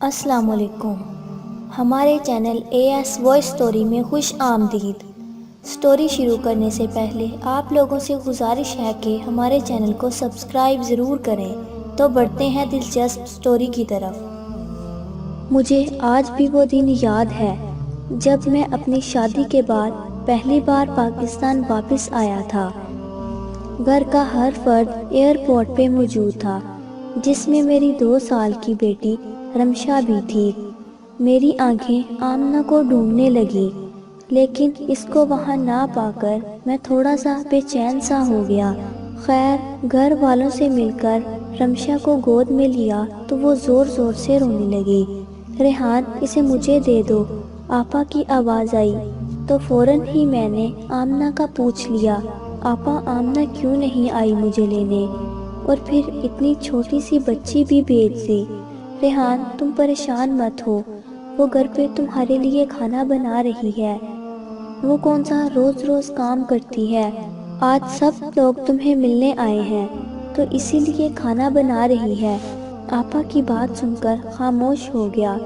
السلام علیکم. ہمارے چینل AS وائس سٹوری میں خوش آمدید. سٹوری شروع کرنے سے پہلے آپ لوگوں سے گزارش ہے کہ ہمارے چینل کو سبسکرائب ضرور کریں. تو بڑھتے ہیں دلچسپ سٹوری کی طرف. مجھے آج بھی وہ دن یاد ہے جب میں اپنی شادی کے بعد پہلی بار پاکستان واپس آیا تھا. گھر کا ہر فرد ایئرپورٹ پہ موجود تھا، جس میں میری 2 سال کی بیٹی رمشا بھی تھی. میری آنکھیں آمنہ کو ڈھونڈنے لگی، لیکن اس کو وہاں نہ پا کر میں تھوڑا سا بے چین سا ہو گیا. خیر، گھر والوں سے مل کر رمشا کو گود میں لیا تو وہ زور زور سے رونے لگی. ریحان، اسے مجھے دے دو، آپا کی آواز آئی تو فوراً ہی میں نے آمنہ کا پوچھ لیا، آپا آمنہ کیوں نہیں آئی مجھے لینے؟ اور پھر اتنی چھوٹی سی بچی بھی بھیج دی. ریحان، تم پریشان مت ہو، وہ گھر پہ تمہارے لیے کھانا بنا رہی ہے. وہ کون سا روز روز کام کرتی ہے؟ آج سب لوگ تمہیں ملنے آئے ہیں تو اسی لیے کھانا بنا رہی ہے. آپا کی بات سن کر خاموش ہو گیا.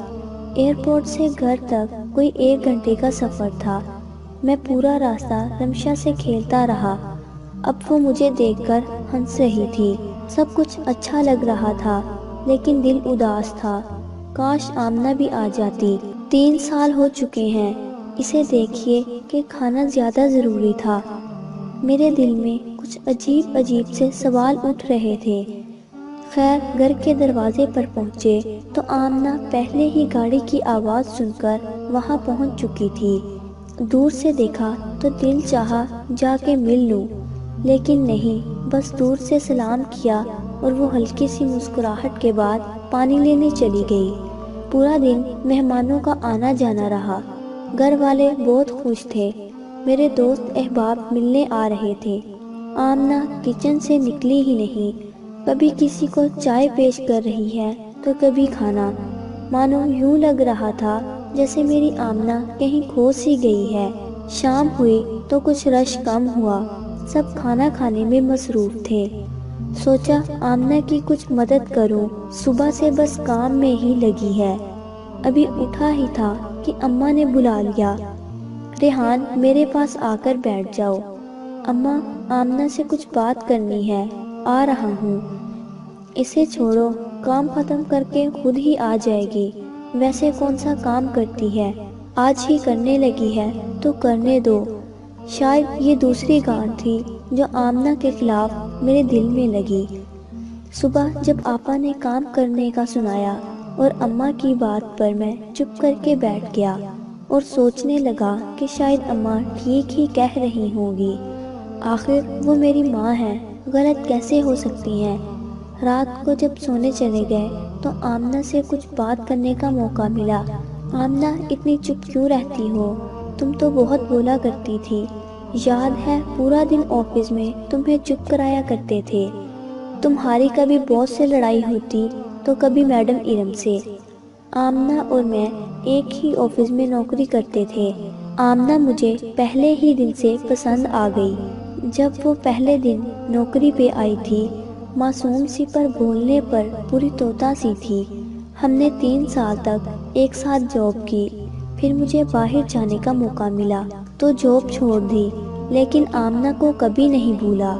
ایئرپورٹ سے گھر تک کوئی 1 گھنٹے کا سفر تھا. میں پورا راستہ رمشا سے کھیلتا رہا. اب وہ مجھے دیکھ کر ہنس رہی تھی. سب کچھ اچھا لگ رہا تھا، لیکن دل اداس تھا. کاش آمنہ بھی آ جاتی. 3 سال ہو چکے ہیں اسے دیکھیے کہ کھانا زیادہ ضروری تھا. میرے دل میں کچھ عجیب عجیب سے سوال اٹھ رہے تھے. خیر، گھر کے دروازے پر پہنچے تو آمنہ پہلے ہی گاڑی کی آواز سن کر وہاں پہنچ چکی تھی. دور سے دیکھا تو دل چاہا جا کے مل لوں، لیکن نہیں، بس دور سے سلام کیا اور وہ ہلکی سی مسکراہٹ کے بعد پانی لینے چلی گئی. پورا دن مہمانوں کا آنا جانا رہا. گھر والے بہت خوش تھے. میرے دوست احباب ملنے آ رہے تھے. آمنہ کچن سے نکلی ہی نہیں. کبھی کسی کو چائے پیش کر رہی ہے تو کبھی کھانا. مانو یوں لگ رہا تھا جیسے میری آمنہ کہیں کھو سی گئی ہے. شام ہوئی تو کچھ رش کم ہوا. سب کھانا کھانے میں مصروف تھے. سوچا آمنہ کی کچھ مدد کروں، صبح سے بس کام میں ہی لگی ہے. ابھی اٹھا ہی تھا کہ اماں نے بلا لیا، ریحان میرے پاس آ کر بیٹھ جاؤ. اماں، آمنہ سے کچھ بات کرنی ہے، آ رہا ہوں. اسے چھوڑو، کام ختم کر کے خود ہی آ جائے گی. ویسے کون سا کام کرتی ہے، آج ہی کرنے لگی ہے تو کرنے دو. شاید یہ دوسری گانٹھ تھی جو آمنہ کے خلاف میرے دل میں لگی. صبح جب آپا نے کام کرنے کا سنایا اور اماں کی بات پر میں چپ کر کے بیٹھ گیا اور سوچنے لگا کہ شاید اماں ٹھیک ہی کہہ رہی ہوں گی. آخر وہ میری ماں ہے، غلط کیسے ہو سکتی ہیں؟ رات کو جب سونے چلے گئے تو آمنہ سے کچھ بات کرنے کا موقع ملا. آمنہ، اتنی چپ کیوں رہتی ہو؟ تم تو بہت بولا کرتی تھی. یاد ہے پورا دن آفس میں تمہیں چپ کرایا کرتے تھے. تمہاری کبھی باس سے لڑائی ہوتی تو کبھی میڈم ارم سے. آمنہ اور میں ایک ہی آفس میں نوکری کرتے تھے. آمنہ مجھے پہلے ہی دن سے پسند آ گئی. جب وہ پہلے دن نوکری پہ آئی تھی، معصوم سی پر بولنے پر پوری طوطا سی تھی. ہم نے 3 سال تک ایک ساتھ جاب کی. پھر مجھے باہر جانے کا موقع ملا تو جاب چھوڑ دی، لیکن آمنہ کو کبھی نہیں بھولا.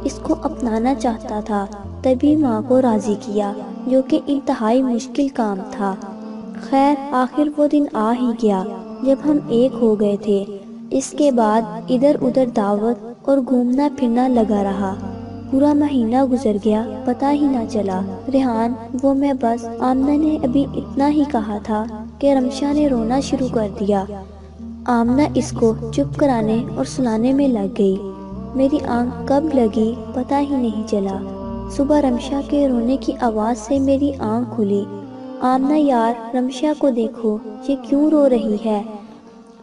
اس کو اپنانا چاہتا تھا، تبھی ماں کو راضی کیا، جو کہ انتہائی مشکل کام تھا. خیر، آخر وہ دن آ ہی گیا جب ہم ایک ہو گئے تھے. اس کے بعد ادھر ادھر دعوت اور گھومنا پھرنا لگا رہا. پورا مہینہ گزر گیا، پتہ ہی نہ چلا. ریحان، وہ میں بس آمنہ نے ابھی اتنا ہی کہا تھا کہ رمشا نے رونا شروع کر دیا. آمنہ اس کو چپ کرانے اور سلانے میں لگ گئی. میری آنکھ کب لگی پتہ ہی نہیں چلا. صبح رمشا کے رونے کی آواز سے میری آنکھ کھلی. آمنہ یار، رمشا کو دیکھو، یہ کیوں رو رہی ہے؟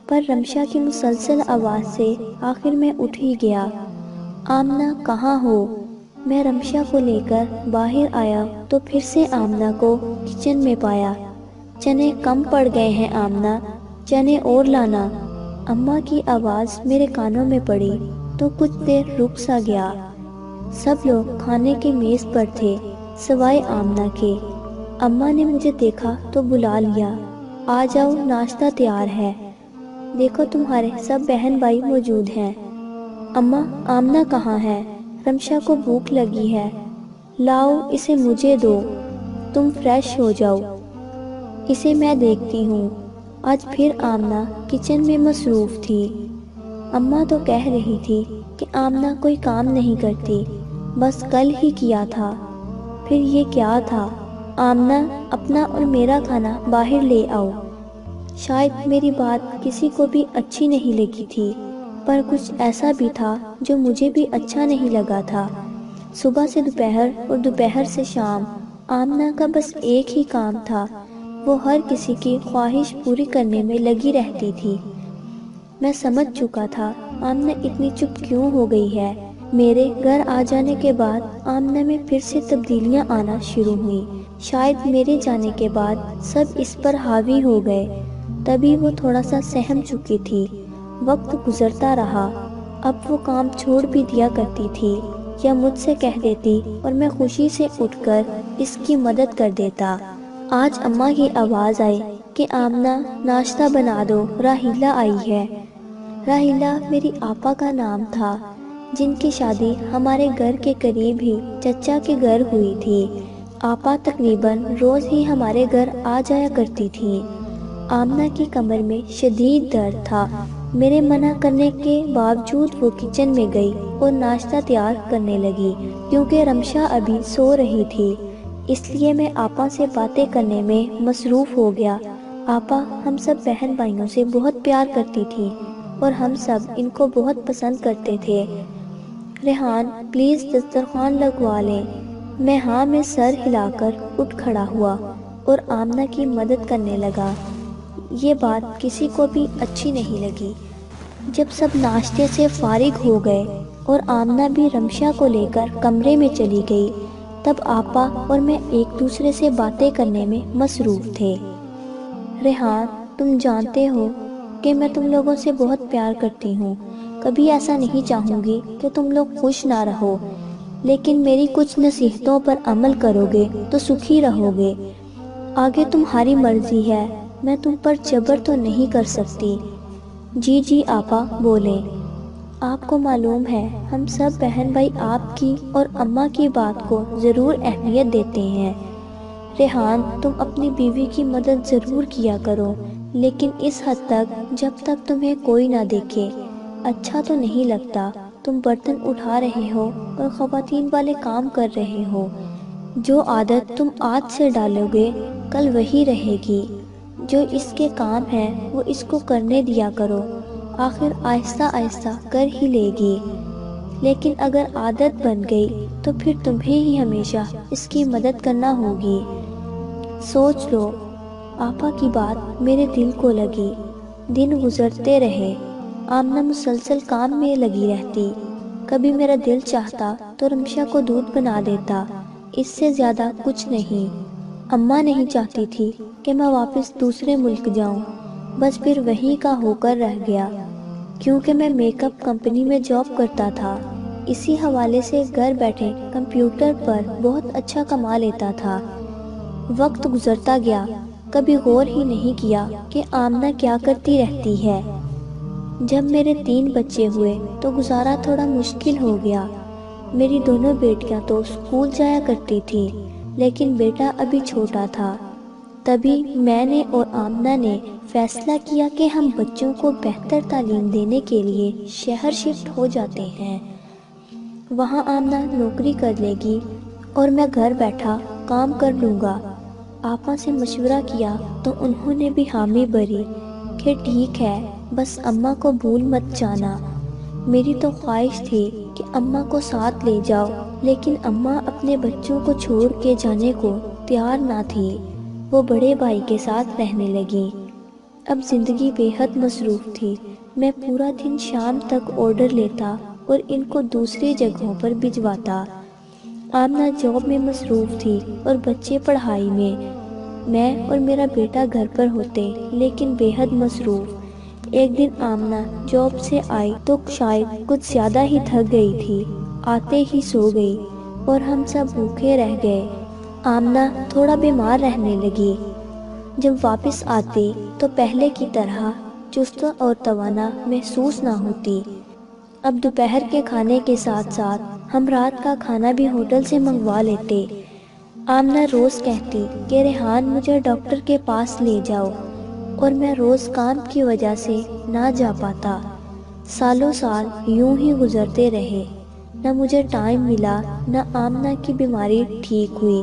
پر رمشا کی مسلسل آواز سے آخر میں اٹھ ہی گیا. آمنہ کہاں ہو؟ میں رمشا کو لے کر باہر آیا تو پھر سے آمنہ کو کچن میں پایا. چنے کم پڑ گئے ہیں آمنہ، چنے اور لانا. اماں کی آواز میرے کانوں میں پڑی تو کچھ دیر رک سا گیا. سب لوگ کھانے کے میز پر تھے سوائے آمنہ کے. اماں نے مجھے دیکھا تو بلا لیا، آ جاؤ ناشتہ تیار ہے، دیکھو تمہارے سب بہن بھائی موجود ہیں۔ اماں آمنہ کہاں ہے؟ رمشا کو بھوک لگی ہے، لاؤ اسے مجھے دو، تم فریش ہو جاؤ، اسے میں دیکھتی ہوں۔ آج پھر آمنہ کچن میں مصروف تھی۔ اماں تو کہہ رہی تھی کہ آمنہ کوئی کام نہیں کرتی، بس کل ہی کیا تھا۔ پھر یہ کیا تھا؟ آمنہ اپنا اور میرا کھانا باہر لے آؤ۔ شاید میری بات کسی کو بھی اچھی نہیں لگی تھی، پر کچھ ایسا بھی تھا جو مجھے بھی اچھا نہیں لگا تھا۔ صبح سے دوپہر اور دوپہر سے شام آمنہ کا بس ایک ہی کام تھا، وہ ہر کسی کی خواہش پوری کرنے میں لگی رہتی تھی۔ میں سمجھ چکا تھا آمنہ اتنی چپ کیوں ہو گئی ہے۔ میرے گھر آ جانے کے بعد آمنہ میں پھر سے تبدیلیاں آنا شروع ہوئیں۔ شاید میرے جانے کے بعد سب اس پر حاوی ہو گئے، تبھی وہ تھوڑا سا سہم چکی تھی۔ وقت گزرتا رہا، اب وہ کام چھوڑ بھی دیا کرتی تھی یا مجھ سے کہہ دیتی اور میں خوشی سے اٹھ کر اس کی مدد کر دیتا۔ آج اماں کی آواز آئی کہ آمنہ ناشتہ بنا دو، راحیلہ آئی ہے۔ راحیلہ میری آپا کا نام تھا، جن کی شادی ہمارے گھر کے قریب ہی چچا کے گھر ہوئی تھی۔ آپا تقریباً روز ہی ہمارے گھر آ جایا کرتی تھی۔ آمنہ کی کمر میں شدید درد تھا، میرے منع کرنے کے باوجود وہ کچن میں گئی اور ناشتہ تیار کرنے لگی۔ کیونکہ رمشا ابھی سو رہی تھی، اس لیے میں آپا سے باتیں کرنے میں مصروف ہو گیا۔ آپا ہم سب بہن بھائیوں سے بہت پیار کرتی تھی اور ہم سب ان کو بہت پسند کرتے تھے۔ ریحان پلیز دسترخوان لگوا لیں۔ میں ہاں میں سر ہلا کر اٹھ کھڑا ہوا اور آمنہ کی مدد کرنے لگا۔ یہ بات کسی کو بھی اچھی نہیں لگی۔ جب سب ناشتے سے فارغ ہو گئے اور آمنہ بھی رمشا کو لے کر کمرے میں چلی گئی، تب آپا اور میں ایک دوسرے سے باتیں کرنے میں مصروف تھے۔ ریحان تم جانتے ہو کہ میں تم لوگوں سے بہت پیار کرتی ہوں، کبھی ایسا نہیں چاہوں گی کہ تم لوگ خوش نہ رہو، لیکن میری کچھ نصیحتوں پر عمل کرو گے تو سکھی رہو گے۔ آگے تمہاری مرضی ہے، میں تم پر جبر تو نہیں کر سکتی۔ جی جی آپا بولیں۔ آپ کو معلوم ہے ہم سب بہن بھائی آپ کی اور اماں کی بات کو ضرور اہمیت دیتے ہیں۔ ریحان تم اپنی بیوی کی مدد ضرور کیا کرو، لیکن اس حد تک جب تک تمہیں کوئی نہ دیکھے۔ اچھا تو نہیں لگتا تم برتن اٹھا رہے ہو اور خواتین والے کام کر رہے ہو۔ جو عادت تم آج سے ڈالو گے کل وہی رہے گی۔ جو اس کے کام ہے وہ اس کو کرنے دیا کرو، آخر آہستہ آہستہ کر ہی لے گی۔ لیکن اگر عادت بن گئی تو پھر تمہیں ہی ہمیشہ اس کی مدد کرنا ہوگی۔ سوچ لو۔ آپا کی بات میرے دل کو لگی۔ دن گزرتے رہے، آمنہ مسلسل کام میں لگی رہتی۔ کبھی میرا دل چاہتا تو رمشا کو دودھ بنا دیتا، اس سے زیادہ کچھ نہیں۔ اماں نہیں چاہتی تھی کہ میں واپس دوسرے ملک جاؤں، بس پھر وہیں کا ہو کر رہ گیا۔ کیونکہ میں میک اپ کمپنی میں جاب کرتا تھا، اسی حوالے سے گھر بیٹھے کمپیوٹر پر بہت اچھا کما لیتا تھا۔ وقت گزرتا گیا، کبھی غور ہی نہیں کیا کہ آمنہ کیا کرتی رہتی ہے۔ جب میرے 3 بچے ہوئے تو گزارا تھوڑا مشکل ہو گیا۔ میری دونوں بیٹیاں تو اسکول جایا کرتی تھی، لیکن بیٹا ابھی چھوٹا تھا۔ تبھی میں نے اور آمنہ نے فیصلہ کیا کہ ہم بچوں کو بہتر تعلیم دینے کے لیے شہر شفٹ ہو جاتے ہیں۔ وہاں آمنہ نوکری کر لے گی اور میں گھر بیٹھا کام کر لوں گا۔ آپا سے مشورہ کیا تو انہوں نے بھی حامی بھری کہ ٹھیک ہے، بس اماں کو بھول مت جانا۔ میری تو خواہش تھی کہ اماں کو ساتھ لے جاؤ، لیکن اماں اپنے بچوں کو چھوڑ کے جانے کو تیار نہ تھی، وہ بڑے بھائی کے ساتھ رہنے لگی۔ اب زندگی بے حد مصروف تھی، میں پورا دن شام تک آرڈر لیتا اور ان کو دوسری جگہوں پر بھجواتا۔ آمنہ جاب میں مصروف تھی اور بچے پڑھائی میں اور میرا بیٹا گھر پر ہوتے لیکن بے حد مصروف۔ ایک دن آمنہ جاب سے آئی تو شاید کچھ زیادہ ہی تھک گئی تھی، آتے ہی سو گئی اور ہم سب بھوکے رہ گئے۔ آمنہ تھوڑا بیمار رہنے لگی۔ جب واپس آتی تو پہلے کی طرح چست اور توانا محسوس نہ ہوتی۔ اب دوپہر کے کھانے کے ساتھ ساتھ ہم رات کا کھانا بھی ہوٹل سے منگوا لیتے۔ آمنہ روز کہتی کہ ریحان مجھے ڈاکٹر کے پاس لے جاؤ، اور میں روز کام کی وجہ سے نہ جا پاتا۔ سالوں سال یوں ہی گزرتے رہے، نہ مجھے ٹائم ملا، نہ آمنہ کی بیماری ٹھیک ہوئی،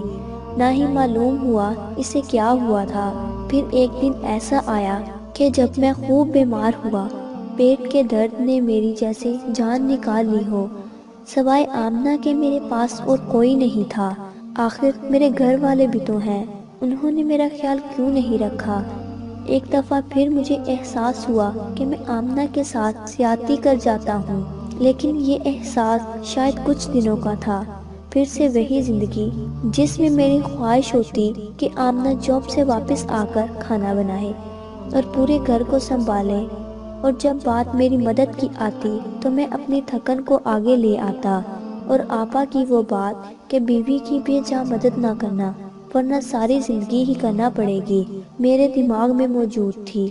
نہ ہی معلوم ہوا اسے کیا ہوا تھا۔ پھر ایک دن ایسا آیا کہ جب میں خوب بیمار ہوا، پیٹ کے درد نے میری جیسے جان نکال لی ہو۔ سوائے آمنہ کے میرے پاس اور کوئی نہیں تھا۔ آخر میرے گھر والے بھی تو ہیں، انہوں نے میرا خیال کیوں نہیں رکھا؟ ایک دفعہ پھر مجھے احساس ہوا کہ میں آمنہ کے ساتھ زیادتی کر جاتا ہوں، لیکن یہ احساس شاید کچھ دنوں کا تھا۔ پھر سے وہی زندگی جس میں میری خواہش ہوتی کہ آمنہ جاب سے واپس آ کر کھانا بنائے اور پورے گھر کو سنبھالے، اور جب بات میری مدد کی آتی تو میں اپنی تھکن کو آگے لے آتا، اور آپا کی وہ بات کہ بیوی کی بے جا مدد نہ کرنا ورنہ ساری زندگی ہی کرنا پڑے گی، میرے دماغ میں موجود تھی۔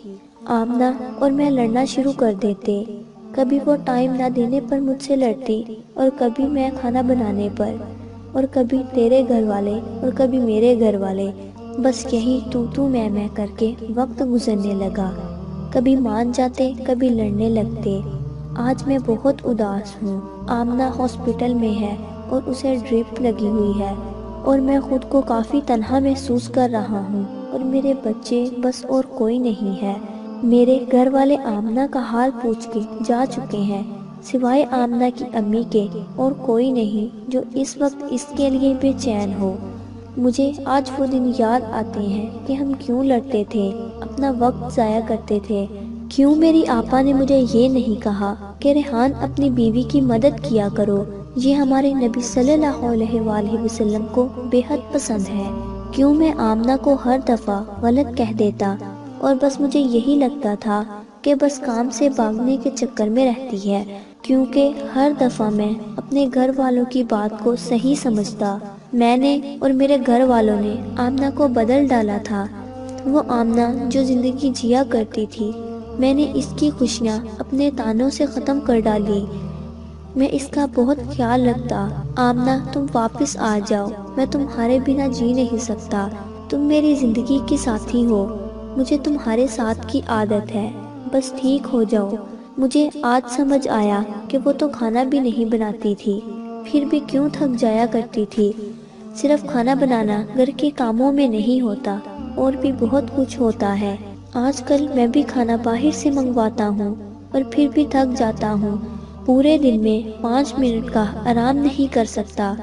آمنہ اور میں لڑنا شروع کر دیتے، کبھی وہ ٹائم نہ دینے پر مجھ سے لڑتی، اور کبھی میں کھانا بنانے پر، اور کبھی تیرے گھر والے اور کبھی میرے گھر والے، بس یہی تو میں کر کے وقت گزرنے لگا۔ کبھی مان جاتے، کبھی لڑنے لگتے۔ آج میں بہت اداس ہوں۔ آمنہ ہاسپٹل میں ہے اور اسے ڈرپ لگی ہوئی ہے، اور میں خود کو کافی تنہا محسوس کر رہا ہوں، اور میرے بچے بس اور کوئی نہیں ہے۔ میرے گھر والے آمنہ کا حال پوچھ کے جا چکے ہیں، سوائے آمنہ کی امی کے اور کوئی نہیں جو اس وقت اس کے لیے بے چین ہو۔ مجھے آج وہ دن یاد آتے ہیں کہ ہم کیوں لڑتے تھے، اپنا وقت ضائع کرتے تھے۔ کیوں میری آپا نے مجھے یہ نہیں کہا کہ ریحان اپنی بیوی کی مدد کیا کرو، یہ ہمارے نبی صلی اللہ علیہ وآلہ وسلم کو بے حد پسند ہے۔ کیوں میں آمنہ کو ہر دفعہ غلط کہہ دیتا، اور بس مجھے یہی لگتا تھا کہ بس کام سے بھاگنے کے چکر میں رہتی ہے، کیونکہ ہر دفعہ میں اپنے گھر والوں کی بات کو صحیح سمجھتا۔ میں نے اور میرے گھر والوں نے آمنہ کو بدل ڈالا تھا۔ وہ آمنہ جو زندگی جیا کرتی تھی، میں نے اس کی خوشیاں اپنے تانوں سے ختم کر ڈالی۔ میں اس کا بہت خیال رکھتا۔ آمنہ تم واپس آ جاؤ، میں تمہارے بنا جی نہیں سکتا، تم میری زندگی کی ساتھی ہو، مجھے تمہارے ساتھ کی عادت ہے، بس ٹھیک ہو جاؤ۔ مجھے آج سمجھ آیا کہ وہ تو کھانا بھی نہیں بناتی تھی، پھر بھی کیوں تھک جایا کرتی تھی۔ صرف کھانا بنانا گھر کے کاموں میں نہیں ہوتا، اور بھی بہت کچھ ہوتا ہے۔ آج کل میں بھی کھانا باہر سے منگواتا ہوں، اور پھر بھی تھک جاتا ہوں، پورے دن میں 5 منٹ کا آرام نہیں کر سکتا۔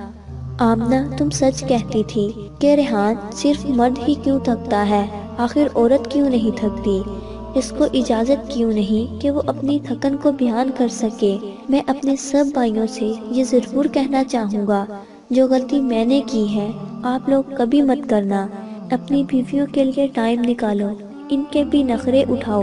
آمنہ تم سچ کہتی تھی کہ ریحان صرف مرد ہی کیوں تھکتا ہے، آخر عورت کیوں نہیں تھکتی؟ اس کو اجازت کیوں نہیں کہ وہ اپنی تھکن کو بیان کر سکے؟ میں اپنے سب بھائیوں سے یہ ضرور کہنا چاہوں گا، جو غلطی میں نے کی ہے آپ لوگ کبھی مت کرنا۔ اپنی بیویوں کے لیے ٹائم نکالو، ان کے بھی نخرے اٹھاؤ،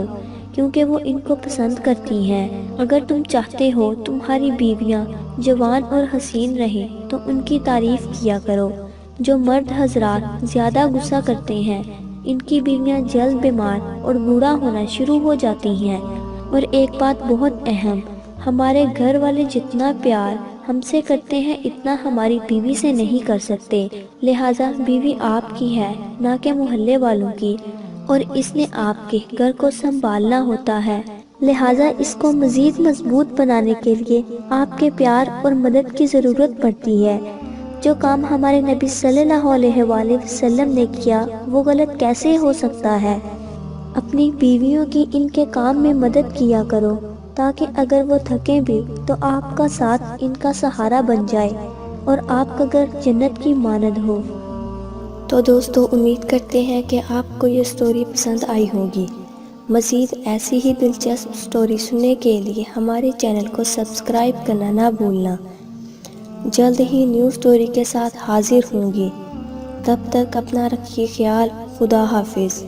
کیونکہ وہ ان کو پسند کرتی ہیں۔ اگر تم چاہتے ہو تمہاری بیویاں جوان اور حسین رہیں تو ان کی تعریف کیا کرو۔ جو مرد حضرات زیادہ غصہ کرتے ہیں، ان کی بیویاں جلد بیمار اور بوڑھا ہونا شروع ہو جاتی ہیں۔ اور ایک بات بہت اہم، ہمارے گھر والے جتنا پیار ہم سے کرتے ہیں اتنا ہماری بیوی سے نہیں کر سکتے، لہٰذا بیوی آپ کی ہے نہ کہ محلے والوں کی، اور اس نے آپ کے گھر کو سنبھالنا ہوتا ہے، لہٰذا اس کو مزید مضبوط بنانے کے لیے آپ کے پیار اور مدد کی ضرورت پڑتی ہے۔ جو کام ہمارے نبی صلی اللہ علیہ وآلہ وسلم نے کیا وہ غلط کیسے ہو سکتا ہے؟ اپنی بیویوں کی ان کے کام میں مدد کیا کرو، تاکہ اگر وہ تھکیں بھی تو آپ کا ساتھ ان کا سہارا بن جائے، اور آپ کا گھر جنت کی مانند ہو۔ تو دوستو، امید کرتے ہیں کہ آپ کو یہ سٹوری پسند آئی ہوگی۔ مزید ایسی ہی دلچسپ سٹوری سننے کے لیے ہمارے چینل کو سبسکرائب کرنا نہ بھولنا۔ جلد ہی نیو سٹوری کے ساتھ حاضر ہوں گی، تب تک اپنا رکھیے خیال۔ خدا حافظ۔